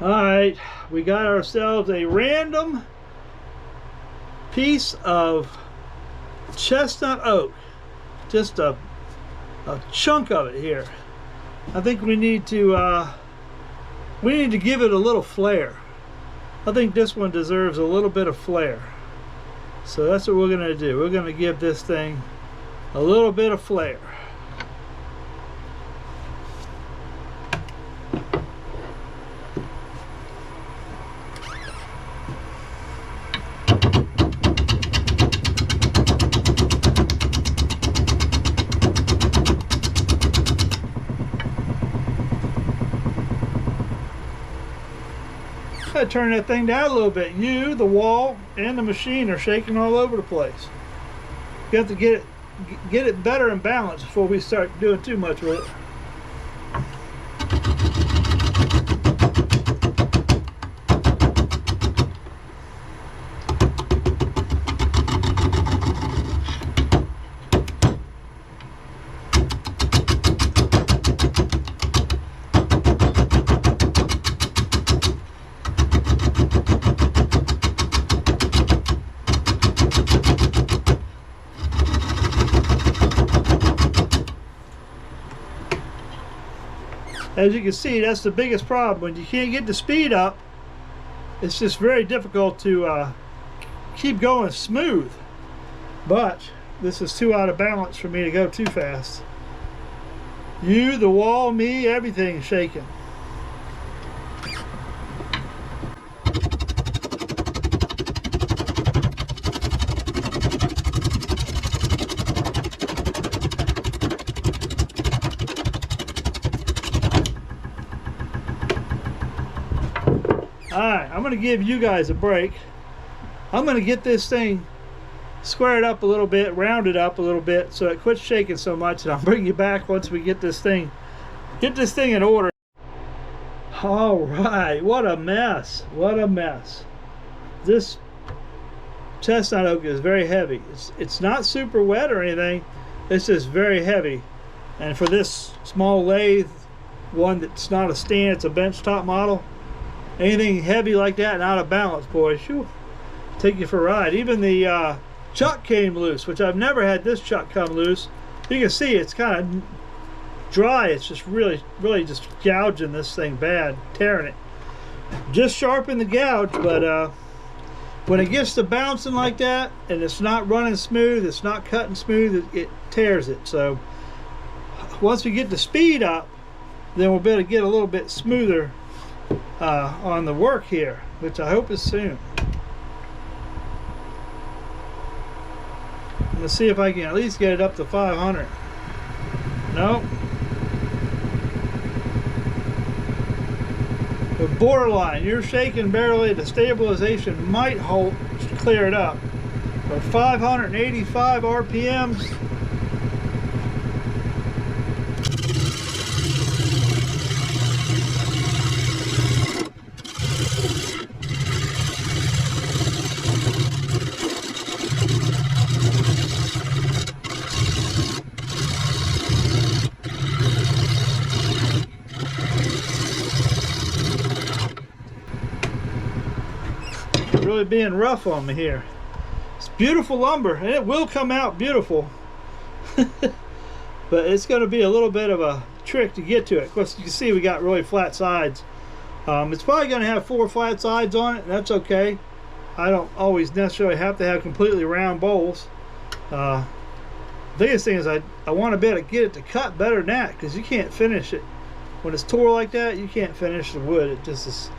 Alright, we got ourselves a random piece of chestnut oak. Just a chunk of it here. I think we need to give it a little flair. I think this one deserves a little bit of flair. So that's what we're going to do. We're going to give this thing a little bit of flair. I turn that thing down a little bit. You, the wall, and the machine are shaking all over the place. You have to get it better in balance before we start doing too much with it. As you can see, that's the biggest problem. When you can't get the speed up, it's just very difficult to keep going smooth. But this is too out of balance for me to go too fast. You, the wall, me, everything's shaking. Alright, I'm going to give you guys a break. I'm going to get this thing squared up a little bit, rounded up a little bit so it quits shaking so much, and I'll bring you back once we get this thing in order. Alright, what a mess. What a mess. This chestnut oak is very heavy. It's not super wet or anything. It's just very heavy. And for this small lathe, one that's not a stand, it's a benchtop model. Anything heavy like that and out of balance, boy, shoo, take you for a ride. Even the chuck came loose, which I've never had this chuck come loose. You can see it's kind of dry. It's just really just gouging this thing bad, tearing it. Just sharpen the gouge, but when it gets to bouncing like that and it's not running smooth, it's not cutting smooth, it tears it. So once we get the speed up, then we'll be able to get a little bit smoother on the work here, which I hope is soon. Let's see if I can at least get it up to 500. Nope. But borderline, you're shaking barely. The stabilization might hold to clear it up. But 585 RPMs. Really being rough on me here. It's beautiful lumber and it will come out beautiful. But it's going to be a little bit of a trick to get to it. Of course, you can see we got really flat sides. It's probably going to have 4 flat sides on it, and that's okay. I don't always necessarily have to have completely round bowls. The biggest thing is I want to be able to get it to cut better than that, because you can't finish it when it's tore like that. You can't finish the wood. It just is.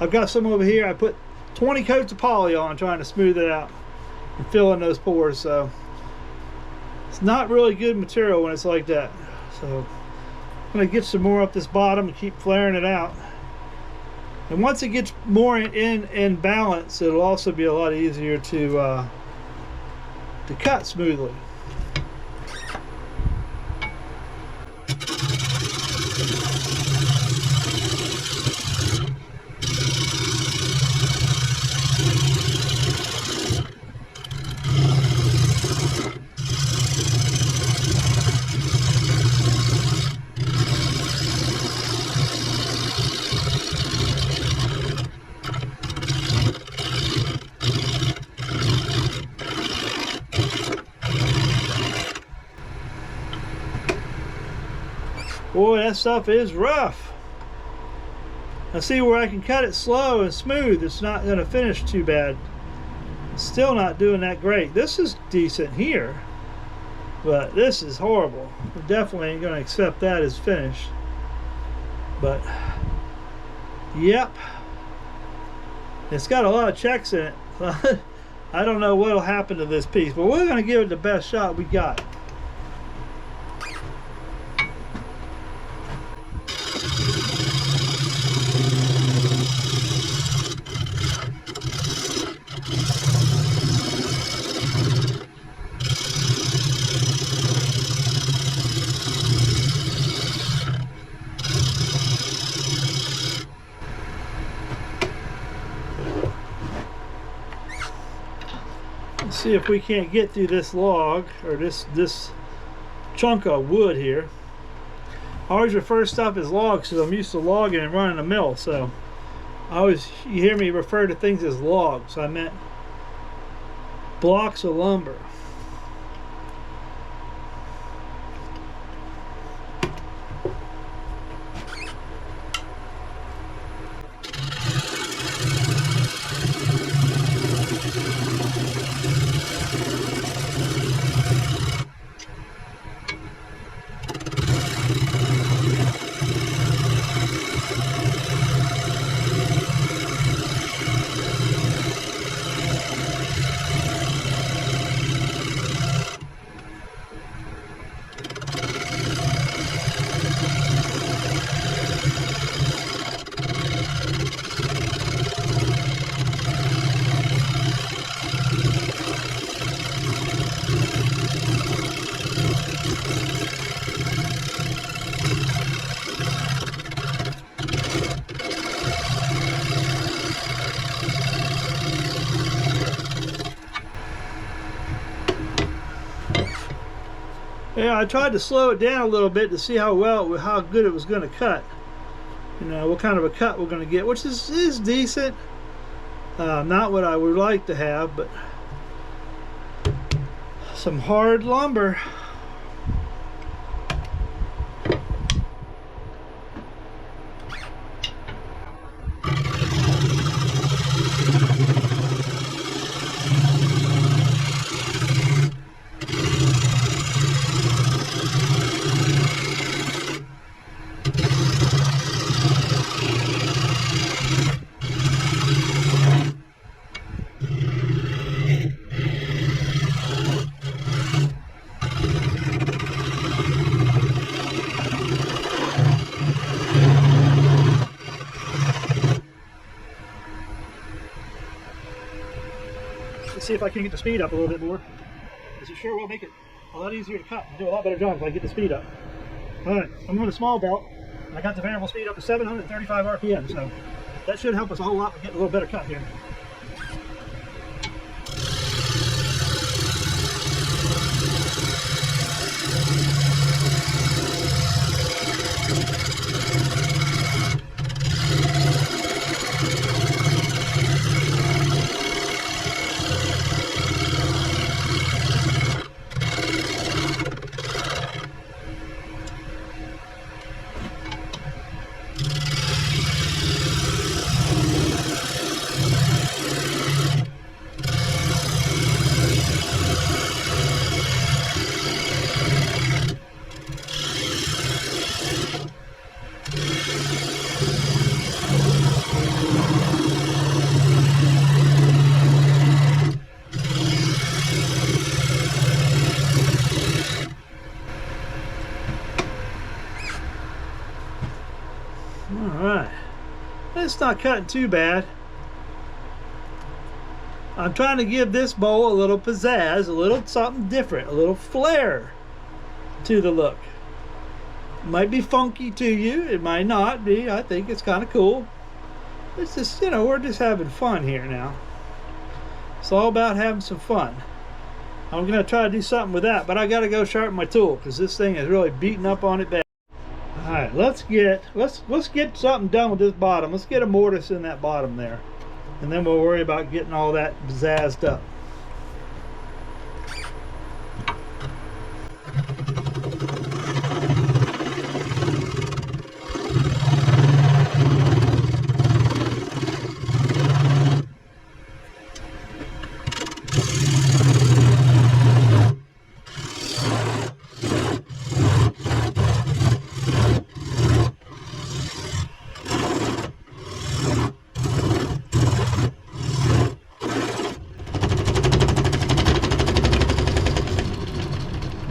I've got some over here. I put 20 coats of poly on trying to smooth it out and fill in those pores, so it's not really good material when it's like that. So I'm going to get some more up this bottom and keep flaring it out, and once it gets more in balance, it'll also be a lot easier to cut smoothly. Boy, that stuff is rough. I see where I can cut it slow and smooth. It's not going to finish too bad. Still not doing that great. This is decent here, but this is horrible. We definitely ain't going to accept that as finished. But yep, it's got a lot of checks in it. I don't know what'll happen to this piece, but we're going to give it the best shot we got. See if we can't get through this log or this chunk of wood here. I always refer to stuff as logs because I'm used to logging and running a mill, so you hear me refer to things as logs. I meant blocks of lumber. Yeah, I tried to slow it down a little bit to see how good it was going to cut. You know, what kind of a cut we're going to get, which is decent. Not what I would like to have, but some hard lumber. Let's see if I can get the speed up a little bit more, because it sure will make it a lot easier to cut and do a lot better job if I get the speed up. Alright, I'm running a small belt. I got the variable speed up to 735 RPM, so that should help us a whole lot with getting a little better cut here. Alright, it's not cutting too bad. I'm trying to give this bowl a little pizzazz, a little something different, a little flair to the look. It might be funky to you, it might not be. I think it's kind of cool. It's just, you know, we're just having fun here now. It's all about having some fun. I'm going to try to do something with that, but I got to go sharpen my tool because this thing is really beating up on it bad. Alright, let's get something done with this bottom. Let's get a mortise in that bottom there. And then we'll worry about getting all that zazzed up.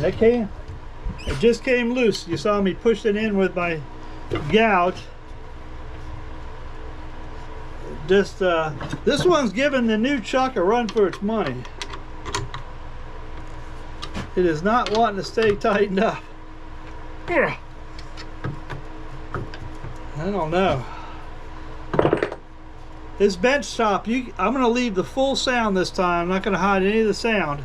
it just came loose. You saw me push it in with my gouge. Just this one's giving the new chuck a run for its money. It is not wanting to stay tightened up. I don't know. This bench top, I'm going to leave the full sound this time. I'm not going to hide any of the sound.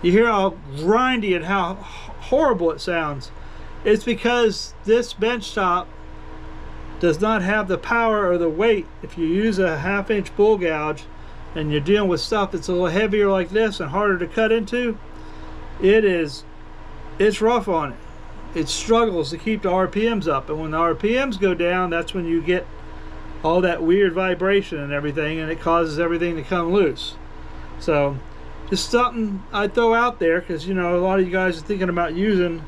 You hear how grindy and how horrible it sounds. It's because this bench top does not have the power or the weight. If you use a 1/2 inch bull gouge and you're dealing with stuff that's a little heavier like this and harder to cut into, it's rough on it. It struggles to keep the RPMs up, and when the RPMs go down, that's when you get all that weird vibration and everything, and it causes everything to come loose. So just something I'd throw out there, because you know a lot of you guys are thinking about using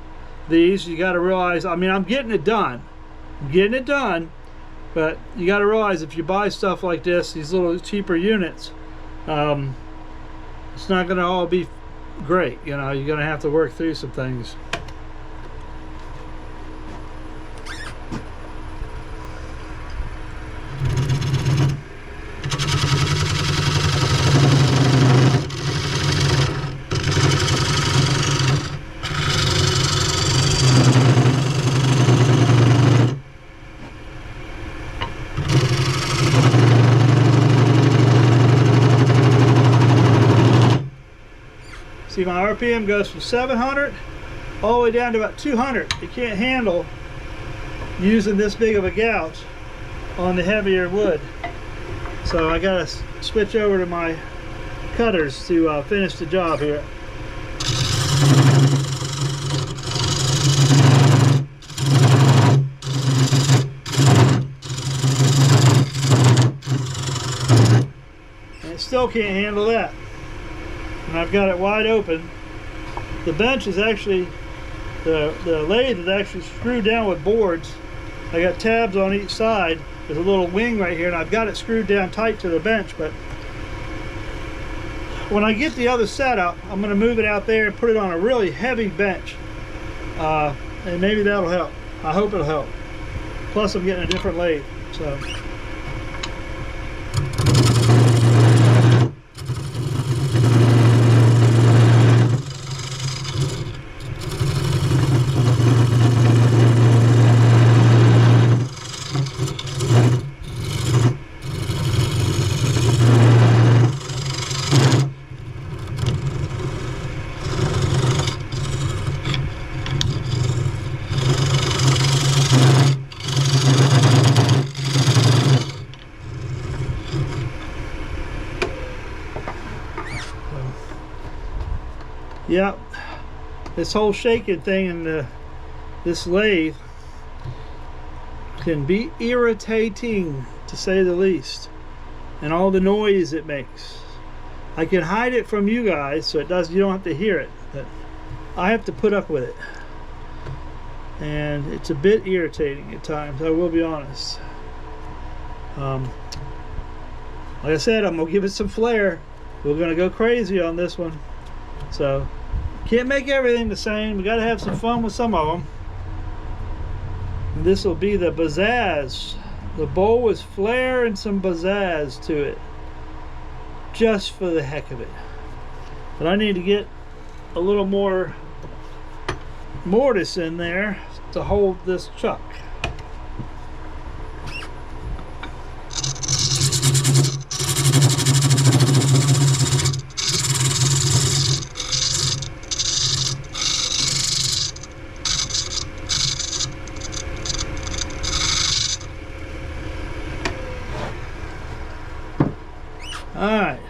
these. You got to realize, I mean, I'm getting it done, but you got to realize if you buy stuff like this, these little cheaper units, it's not going to all be great. You know, you're going to have to work through some things. See, my RPM goes from 700 all the way down to about 200. You can't handle using this big of a gouge on the heavier wood. So I gotta switch over to my cutters to finish the job here. And it still can't handle that. And I've got it wide open. The bench is actually, the lathe is actually screwed down with boards. I got tabs on each side. There's a little wing right here, and I've got it screwed down tight to the bench. But when I get the other setup, I'm going to move it out there and put it on a really heavy bench. And maybe that'll help. I hope it'll help. Plus I'm getting a different lathe. So. Yep, this whole shaking thing in this lathe can be irritating, to say the least, and all the noise it makes. I can hide it from you guys so you don't have to hear it, but I have to put up with it, and it's a bit irritating at times, I will be honest. Like I said, I'm gonna give it some flair. We're gonna go crazy on this one. So can't make everything the same. We got to have some fun with some of them. And this will be the pizzazz. The bowl with flair and some pizzazz to it, just for the heck of it. But I need to get a little more mortise in there to hold this chuck. Alright,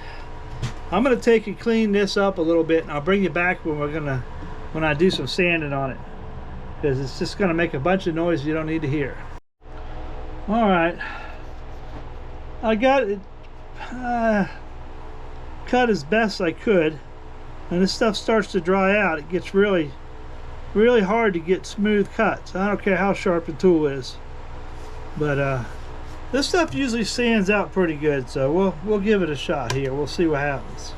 I'm going to take and clean this up a little bit, and I'll bring you back when I do some sanding on it, because it's just going to make a bunch of noise you don't need to hear. Alright, I got it cut as best I could, and this stuff starts to dry out. It gets really hard to get smooth cuts. I don't care how sharp the tool is, but this stuff usually sands out pretty good, so we'll give it a shot here. We'll see what happens.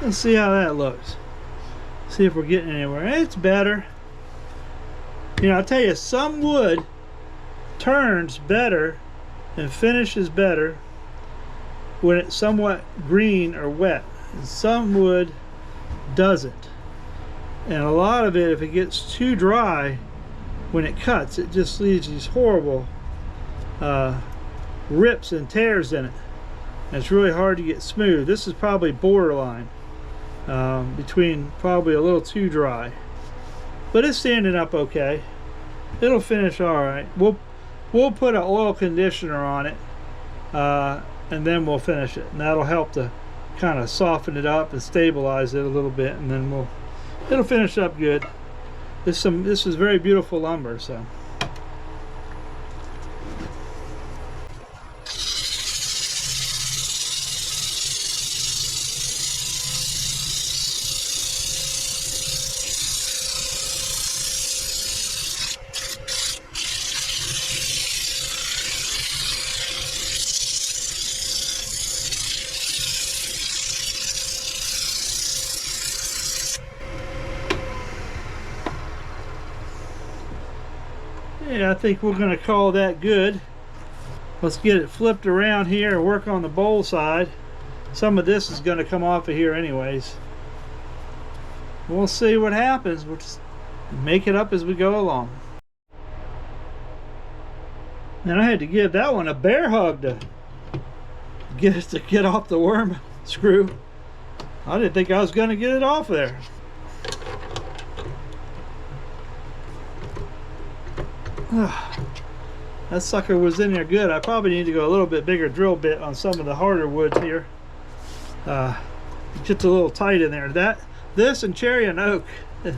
Let's see how that looks. See if we're getting anywhere. It's better. You know, I'll tell you, some wood turns better and finishes better when it's somewhat green or wet. And some wood doesn't. And a lot of it, if it gets too dry, when it cuts, it just leaves these horrible rips and tears in it. And it's really hard to get smooth. This is probably borderline between probably a little too dry. But it's standing up okay. It'll finish all right. We'll put an oil conditioner on it and then we'll finish it. And that'll help to kind of soften it up and stabilize it a little bit, and then it'll finish up good. This is very beautiful lumber, so. Yeah, I think we're going to call that good. Let's get it flipped around here and work on the bowl side. Some of this is going to come off of here anyways. We'll see what happens. We'll just make it up as we go along. And I had to give that one a bear hug to get off the worm screw. I didn't think I was going to get it off there. That sucker was in there good. I probably need to go a little bit bigger drill bit on some of the harder woods here. It gets a little tight in there. This and cherry and oak. And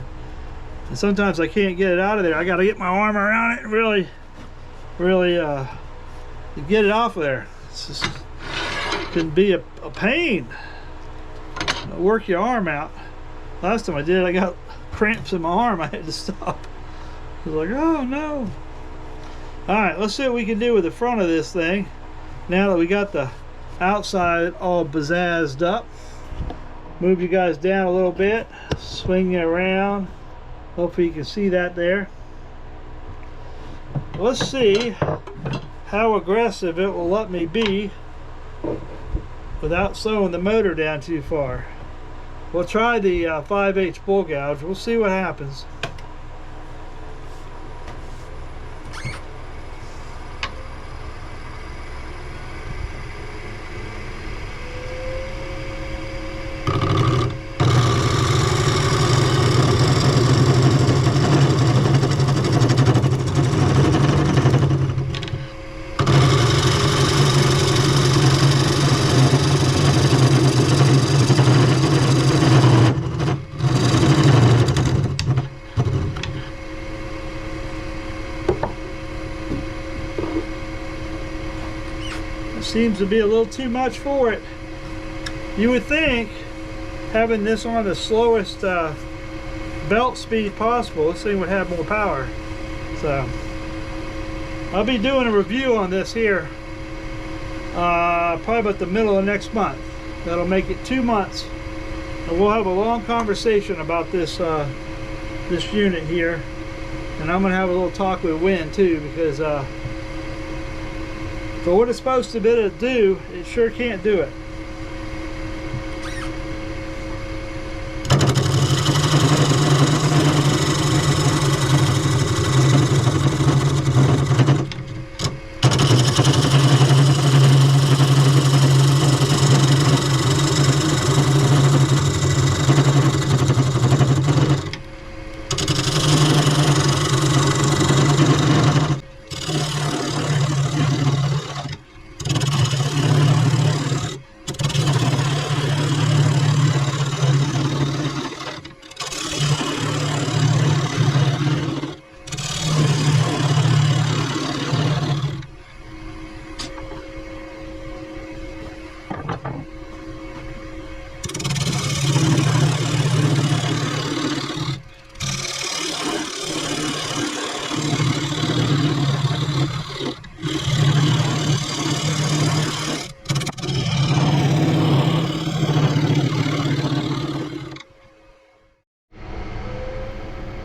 sometimes I can't get it out of there. I got to get my arm around it and really to get it off of there. It can be a pain. Work your arm out. Last time I did it, I got cramps in my arm. I had to stop. I was like, oh no. Alright, let's see what we can do with the front of this thing now that we got the outside all bazzazzed up. Move you guys down a little bit, swing you around. Hopefully you can see that there. Let's see how aggressive it will let me be without slowing the motor down too far. We'll try the 5/8 bull gouge. We'll see what happens. Seems to be a little too much for it. You would think having this on the slowest belt speed possible, this thing would have more power. So I'll be doing a review on this here probably about the middle of next month. That'll make it 2 months, and we'll have a long conversation about this this unit here, and I'm gonna have a little talk with Win too, because for what it's supposed to be able to do, it sure can't do it.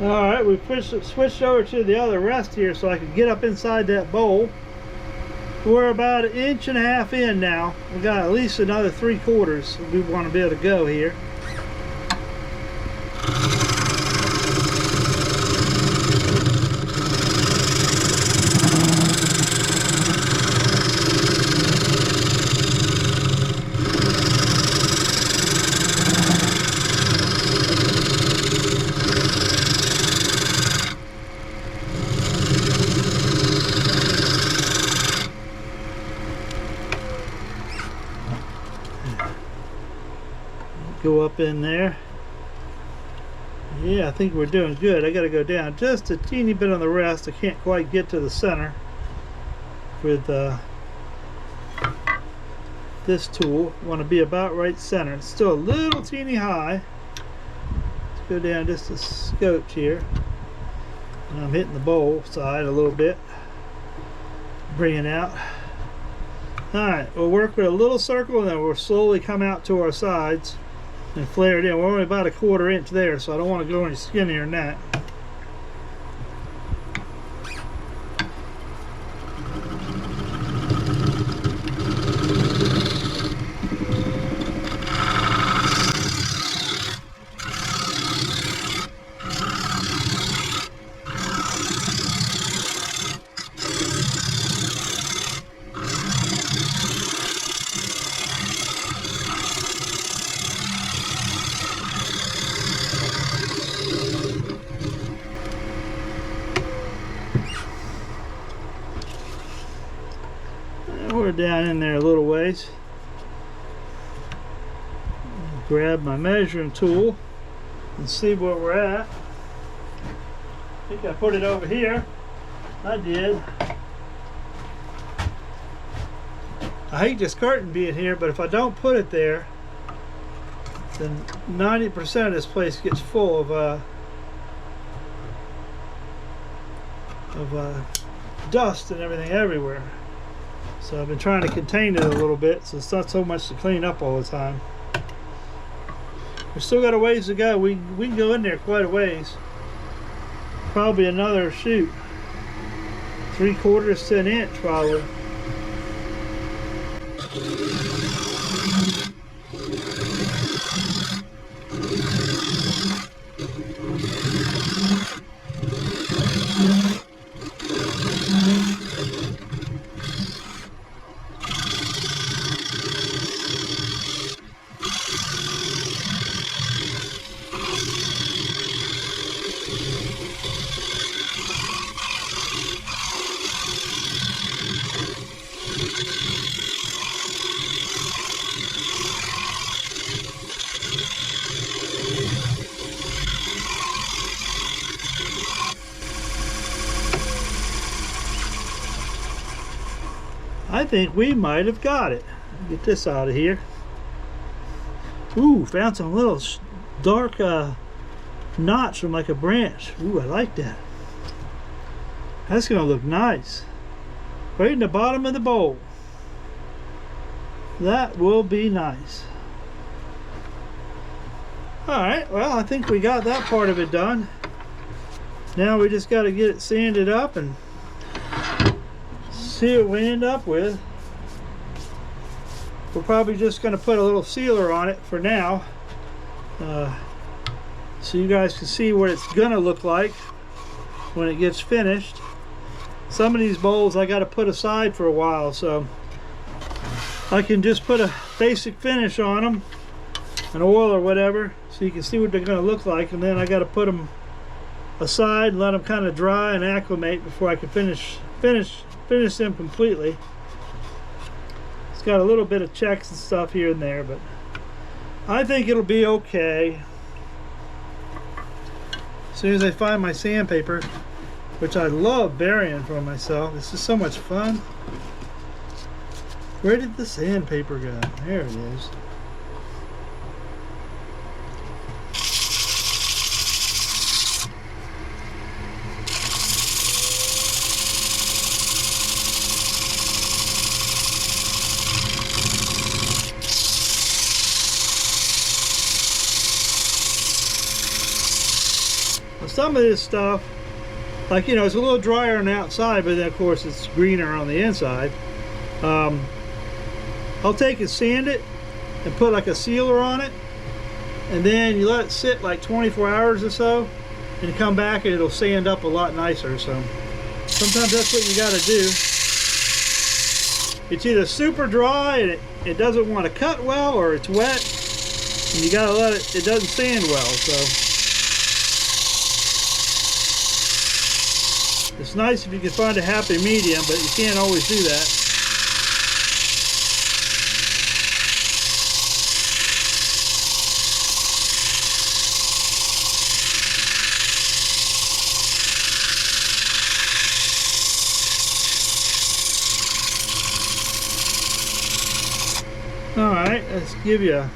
Alright, we switched over to the other rest here so I can get up inside that bowl. We're about 1.5 inches in now. We got at least another 3/4 we want to be able to go here. Go up in there. Yeah, I think we're doing good. I got to go down just a teeny bit on the rest. I can't quite get to the center with this tool. Want to be about right center. It's still a little teeny high. Let's go down just a scotch here. And I'm hitting the bowl side a little bit. Bring it out. Alright, we'll work with a little circle and then we'll slowly come out to our sides and flare it in. We're only about 1/4 inch there, so I don't want to go any skinnier than that. We're down in there a little ways. Grab my measuring tool and see where we're at. I think I put it over here. I did. I hate this curtain being here, but if I don't put it there, then 90% of this place gets full of dust and everything everywhere. So I've been trying to contain it a little bit, so it's not so much to clean up all the time. We've still got a ways to go. We can go in there quite a ways. Probably another, shoot, 3/4 to 1 inch probably. I think we might have got it. Get this out of here. Ooh, found some little dark knots from like a branch. Ooh, I like that. That's gonna look nice. Right in the bottom of the bowl. That will be nice. Alright, well, I think we got that part of it done. Now we just got to get it sanded up and see what we end up with. We're probably just going to put a little sealer on it for now, so you guys can see what it's going to look like when it gets finished. Some of these bowls I got to put aside for a while, so I can just put a basic finish on them, an oil or whatever, so you can see what they're going to look like, and then I got to put them aside and let them kind of dry and acclimate before I can finish them completely. It's got a little bit of checks and stuff here and there, but I think it'll be okay. As soon as I find my sandpaper, which I love burying for myself, this is so much fun. Where did the sandpaper go? There it is. Some of this stuff, like, you know, it's a little drier on the outside, but then of course it's greener on the inside. I'll take and sand it and put like a sealer on it, and then you let it sit like 24 hours or so, and you come back and it'll sand up a lot nicer. So sometimes that's what you got to do. It's either super dry and it doesn't want to cut well, or it's wet and you got to let it doesn't sand well. So it's nice if you can find a happy medium, but you can't always do that. Alright, let's give you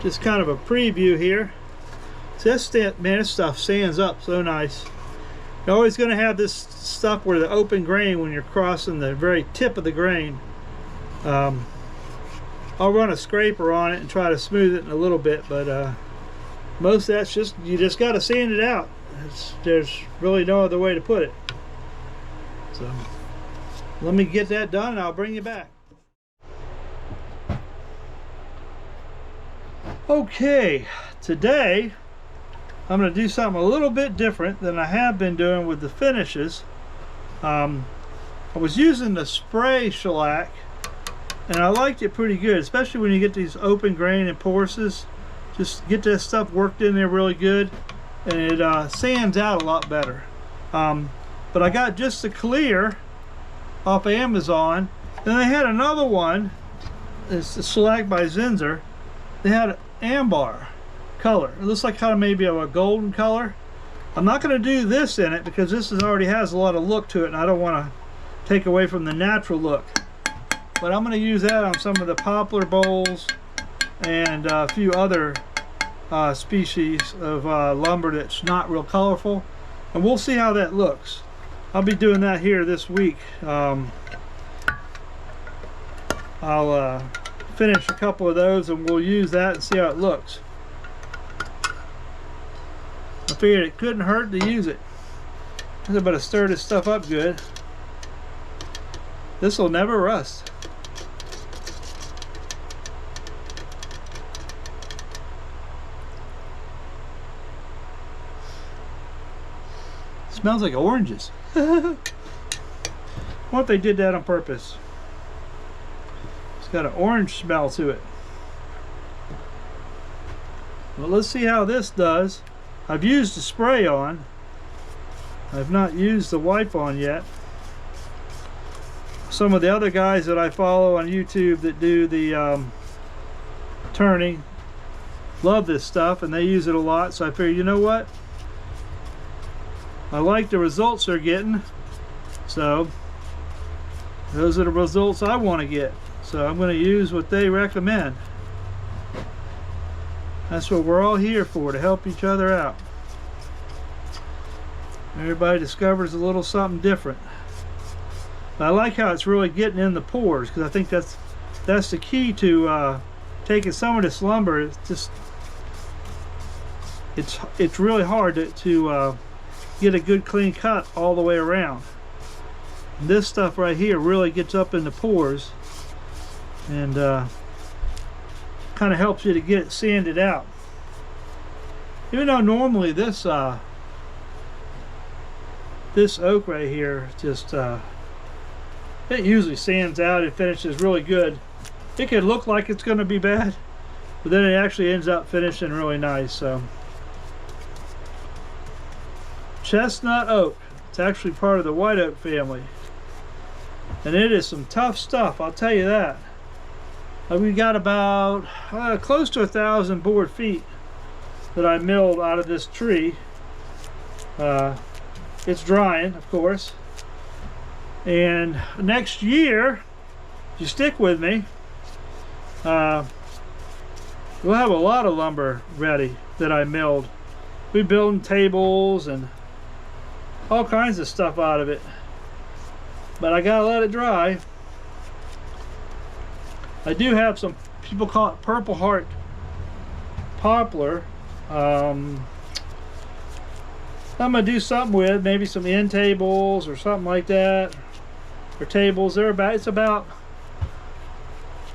just kind of a preview here. So this stuff sands up so nice. You're always going to have this stuff where the open grain when you're crossing the very tip of the grain. I'll run a scraper on it and try to smooth it in a little bit, but most of that's just, you just got to sand it out. There's really no other way to put it. So let me get that done and I'll bring you back. Okay, today I'm going to do something a little bit different than I have been doing with the finishes. I was using the spray shellac and I liked it pretty good, especially when you get these open grain and porous. Just get that stuff worked in there really good, and it sands out a lot better. But I got just the clear off of Amazon. Then they had another one, it's the shellac by Zinsser. They had amber color. It looks like kind of maybe a golden color. I'm not going to do this in it because this already has a lot of look to it, and I don't want to take away from the natural look. But I'm going to use that on some of the poplar bowls and a few other species of lumber that's not real colorful, and we'll see how that looks. I'll be doing that here this week. I'll finish a couple of those and we'll use that and see how it looks. I figured it couldn't hurt to use it. I better stir this stuff up good. This will never rust. Smells like oranges. I wonder if they did that on purpose. It's got an orange smell to it. Well, let's see how this does. I've used the spray on. I've not used the wipe on yet. Some of the other guys that I follow on YouTube that do the turning love this stuff and they use it a lot, so I figured, you know what, I like the results they're getting, so those are the results I want to get, so I'm going to use what they recommend. That's what we're all here for, to help each other out. Everybody discovers a little something different. But I like how it's really getting in the pores, because I think that's the key to taking some of this lumber. It's just it's really hard to get a good clean cut all the way around. And this stuff right here really gets up in the pores and kind of helps you to get it sanded out. Even though normally this oak right here just it usually sands out and finishes really good. It could look like it's going to be bad, but then it actually ends up finishing really nice. So chestnut oak, it's actually part of the white oak family, and it is some tough stuff, I'll tell you that. We got about close to 1,000 board feet that I milled out of this tree. It's drying, of course, and next year, if you stick with me, we'll have a lot of lumber ready that I milled. We're building tables and all kinds of stuff out of it, but I gotta let it dry. I do have some, people call it purple heart poplar. I'm gonna do something with maybe some end tables or something like that, or tables. It's about,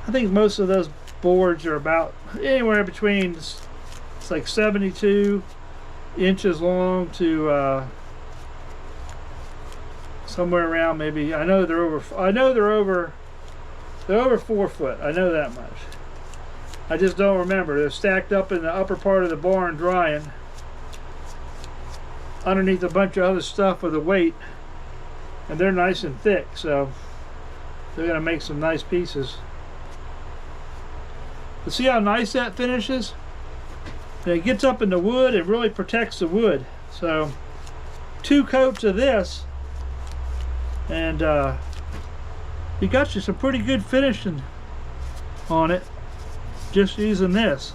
I think most of those boards are about anywhere between, it's like 72 inches long to somewhere around, maybe, I know they're over 4 foot. I know that much. I just don't remember. They're stacked up in the upper part of the barn drying underneath a bunch of other stuff with a weight, and they're nice and thick, so they're gonna make some nice pieces. But see how nice that finishes? And it gets up in the wood and really protects the wood. So 2 coats of this, and you got you some pretty good finishing on it just using this.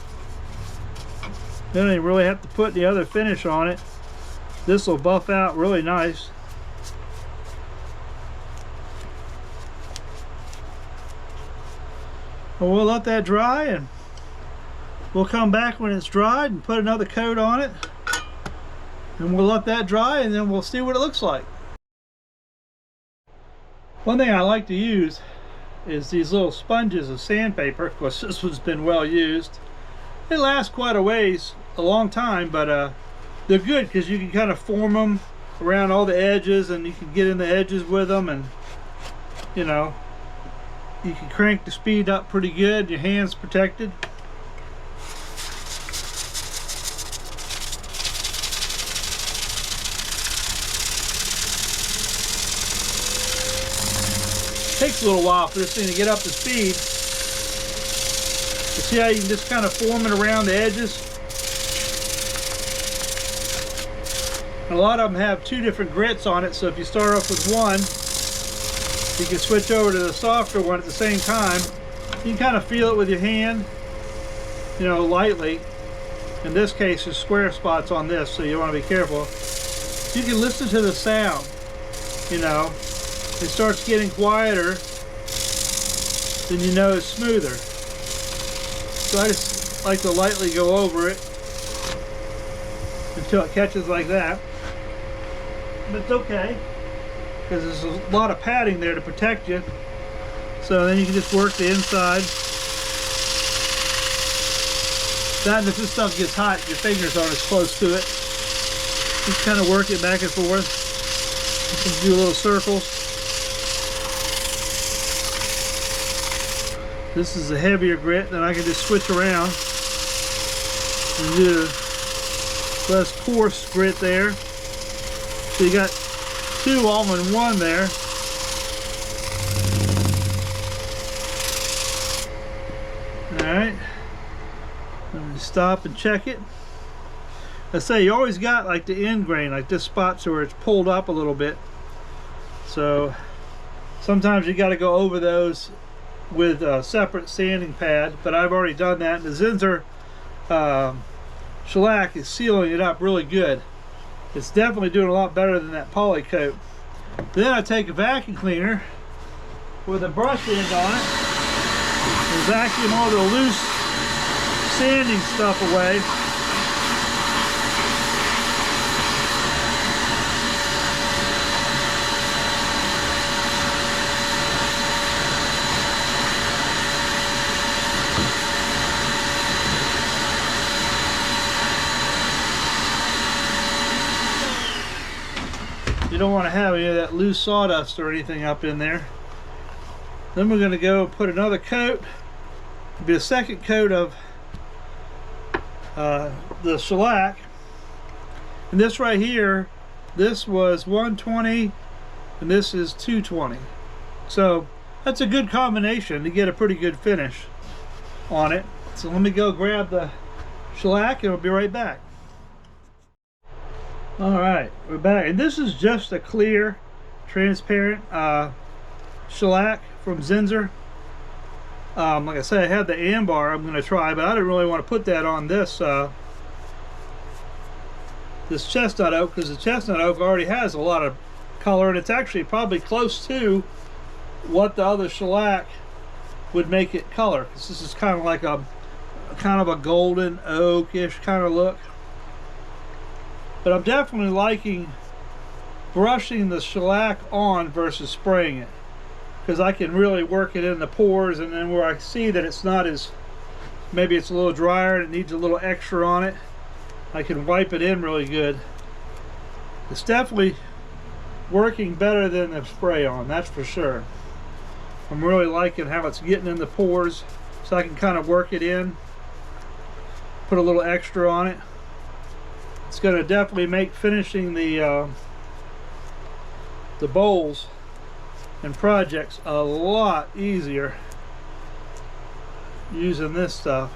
You don't even really have to put the other finish on it. This will buff out really nice. Well, we'll let that dry, and we'll come back when it's dried and put another coat on it, and we'll let that dry, and then we'll see what it looks like. One thing I like to use is these little sponges of sandpaper. Of course, this one's been well used. They last quite a long time, but they're good because you can kind of form them around all the edges, and you can get in the edges with them, and you know, you can crank the speed up pretty good. Your hand's protected. Takes a little while for this thing to get up to speed. You see how you can just kind of form it around the edges? And a lot of them have 2 different grits on it, so if you start off with one, you can switch over to the softer one at the same time. You can kind of feel it with your hand, you know, lightly. In this case, there's square spots on this, so you want to be careful. You can listen to the sound, you know. It starts getting quieter, then you know it's smoother. So I just like to lightly go over it until it catches like that. But it's okay, because there's a lot of padding there to protect you. So then you can just work the inside. That, and if this stuff gets hot, your fingers aren't as close to it. Just kind of work it back and forth. You can do little circles. This is a heavier grit, then I can just switch around and do less coarse grit there. So you got 2 all in one there. Alright. Let me stop and check it. I say you always got like the end grain, like this spot, so where it's pulled up a little bit. So sometimes you got to go over those with a separate sanding pad, but I've already done that. The Zinsser shellac is sealing it up really good. It's definitely doing a lot better than that poly coat. Then I take a vacuum cleaner with a brush end on it and vacuum all the loose sanding stuff away. You don't want to have any of that loose sawdust or anything up in there. Then we're going to go put another coat. It'll be a second coat of the shellac. And this right here, this was 120 and this is 220. So that's a good combination to get a pretty good finish on it. So let me go grab the shellac and we'll be right back. Alright, we're back, and this is just a clear, transparent shellac from Zinsser. Like I said, I had the amber I'm going to try, but I didn't really want to put that on this this chestnut oak, because the chestnut oak already has a lot of color, and it's actually probably close to what the other shellac would make it color. Because this is kind of like a golden oak-ish kind of look. But I'm definitely liking brushing the shellac on versus spraying it, because I can really work it in the pores, and then where I see that it's not as, maybe it's a little drier and it needs a little extra on it, I can wipe it in really good. It's definitely working better than the spray on, that's for sure. I'm really liking how it's getting in the pores, so I can kind of work it in, put a little extra on it. It's going to definitely make finishing the bowls and projects a lot easier using this stuff.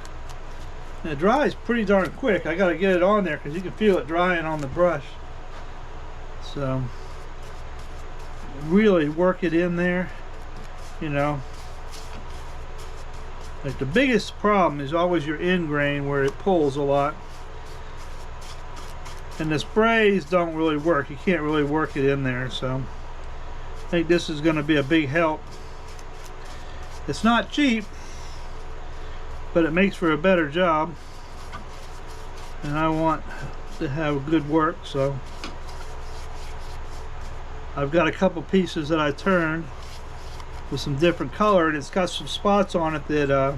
And it dries pretty darn quick. I got to get it on there because you can feel it drying on the brush. So really work it in there. You know, like the biggest problem is always your end grain where it pulls a lot, and the sprays don't really work. You can't really work it in there, so I think this is going to be a big help. It's not cheap, but it makes for a better job, and I want to have good work, so I've got a couple pieces that I turned with some different color, and it's got some spots on it that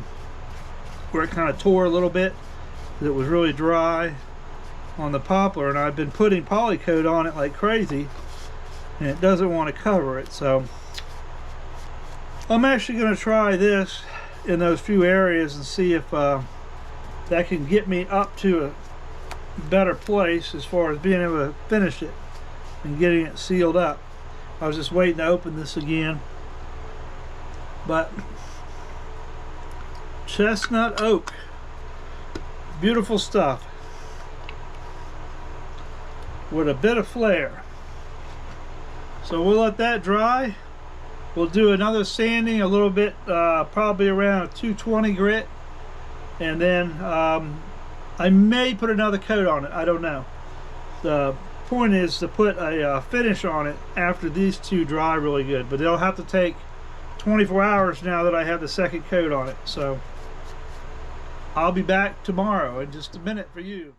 where it kind of tore a little bit, that it was really dry on the poplar, and I've been putting polycoat on it like crazy and it doesn't want to cover it. So I'm actually going to try this in those few areas and see if that can get me up to a better place as far as being able to finish it and getting it sealed up. I was just waiting to open this again. But chestnut oak, beautiful stuff with a bit of flair. So we'll let that dry. We'll do another sanding a little bit, probably around 220 grit, and then I may put another coat on it. I don't know. The point is to put a finish on it after these two dry really good, but they'll have to take 24 hours now that I have the second coat on it. So I'll be back tomorrow in just a minute for you.